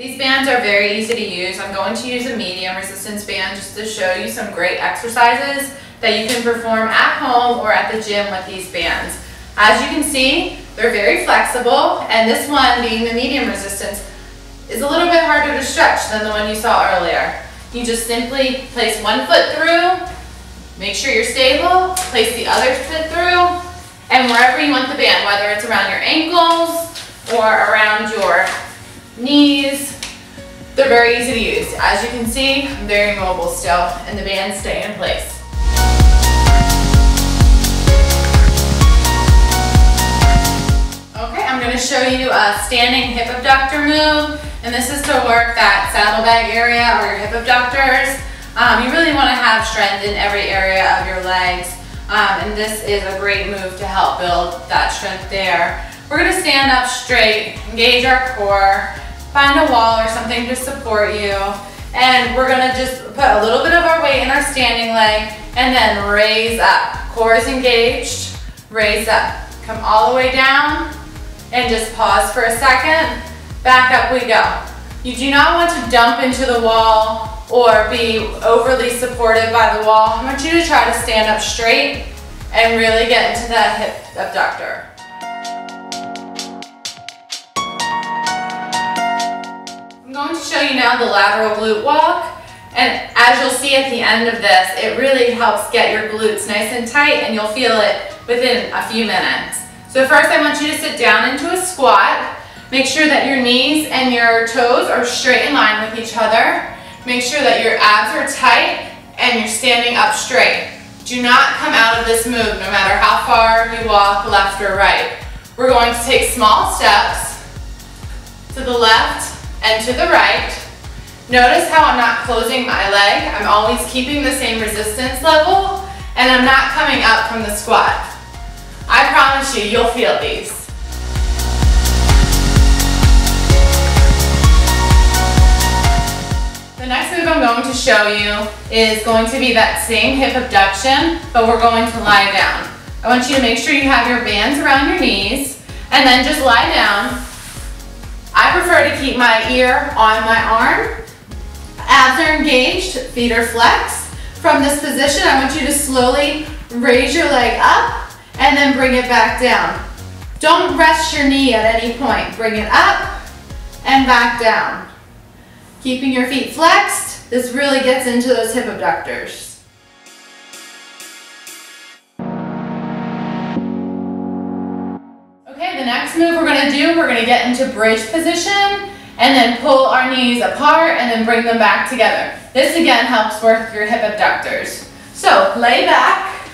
These bands are very easy to use. I'm going to use a medium resistance band just to show you some great exercises that you can perform at home or at the gym with these bands. As you can see, they're very flexible, and this one, being the medium resistance, is a little bit harder to stretch than the one you saw earlier. You just simply place one foot through, make sure you're stable, place the other foot through, and wherever you want the band, whether it's around your ankles or around your knees, they're very easy to use. As you can see, I'm very mobile still, and the bands stay in place. Okay, I'm going to show you a standing hip abductor move, and this is to work that saddlebag area or your hip abductors. You really want to have strength in every area of your legs, and this is a great move to help build that strength there. We're going to stand up straight, engage our core, find a wall or something to support you, and we're going to just put a little bit of our weight in our standing leg and then raise up. Core is engaged, raise up. Come all the way down and just pause for a second. Back up we go. You do not want to dump into the wall or be overly supported by the wall. I want you to try to stand up straight and really get into that hip abductor. I'm going to show you now the lateral glute walk, and as you'll see at the end of this, it really helps get your glutes nice and tight, and you'll feel it within a few minutes. So first I want you to sit down into a squat. Make sure that your knees and your toes are straight in line with each other. Make sure that your abs are tight and you're standing up straight. Do not come out of this move no matter how far you walk left or right. We're going to take small steps to the left and to the right. Notice how I'm not closing my leg. I'm always keeping the same resistance level, and I'm not coming up from the squat. I promise you, you'll feel these. The next move I'm going to show you is going to be that same hip abduction, but we're going to lie down. I want you to make sure you have your bands around your knees, and then just lie down. I prefer to keep my ear on my arm. Abs are engaged, feet are flexed. From this position, I want you to slowly raise your leg up and then bring it back down. Don't rest your knee at any point. Bring it up and back down. Keeping your feet flexed, this really gets into those hip abductors. Okay, the next move we're going to get into bridge position and then pull our knees apart and then bring them back together. This again helps work your hip abductors. So lay back.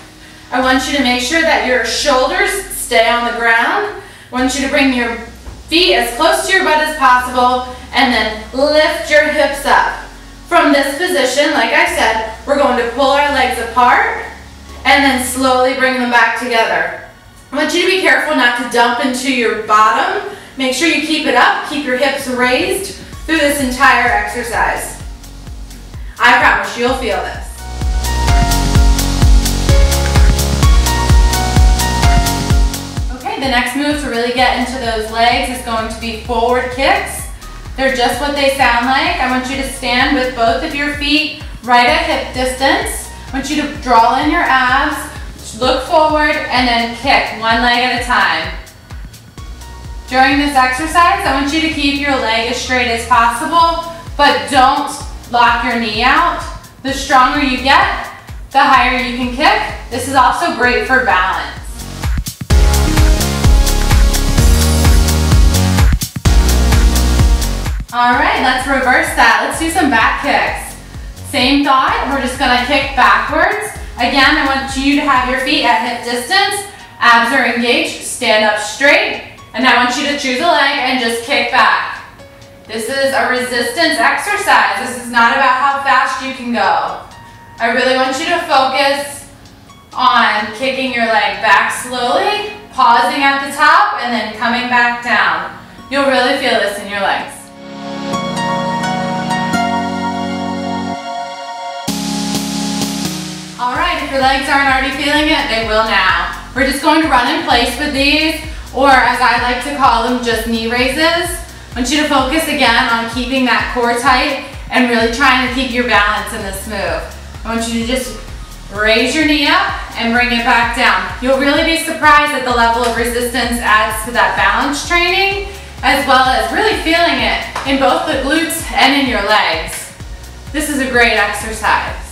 I want you to make sure that your shoulders stay on the ground. I want you to bring your feet as close to your butt as possible and then lift your hips up. From this position, like I said, we're going to pull our legs apart and then slowly bring them back together. I want you to be careful not to dump into your bottom. Make sure you keep it up, keep your hips raised through this entire exercise. I promise you'll feel this. Okay, the next move to really get into those legs is going to be forward kicks. They're just what they sound like. I want you to stand with both of your feet right at hip distance. I want you to draw in your abs. Look forward and then kick one leg at a time. During this exercise, I want you to keep your leg as straight as possible, but don't lock your knee out. The stronger you get, the higher you can kick. This is also great for balance. All right, let's reverse that. Let's do some back kicks. Same thought, we're just gonna kick backwards. Again, I want you to have your feet at hip distance, abs are engaged, stand up straight, and I want you to choose a leg and just kick back. This is a resistance exercise. This is not about how fast you can go. I really want you to focus on kicking your leg back slowly, pausing at the top, and then coming back down. You'll really feel this in your legs. All right, if your legs aren't already feeling it, they will now. We're just going to run in place with these, or as I like to call them, just knee raises. I I want you to focus again on keeping that core tight and really trying to keep your balance in this move. I want you to just raise your knee up and bring it back down. You'll really be surprised at the level of resistance adds to that balance training, as well as really feeling it in both the glutes and in your legs. This is a great exercise.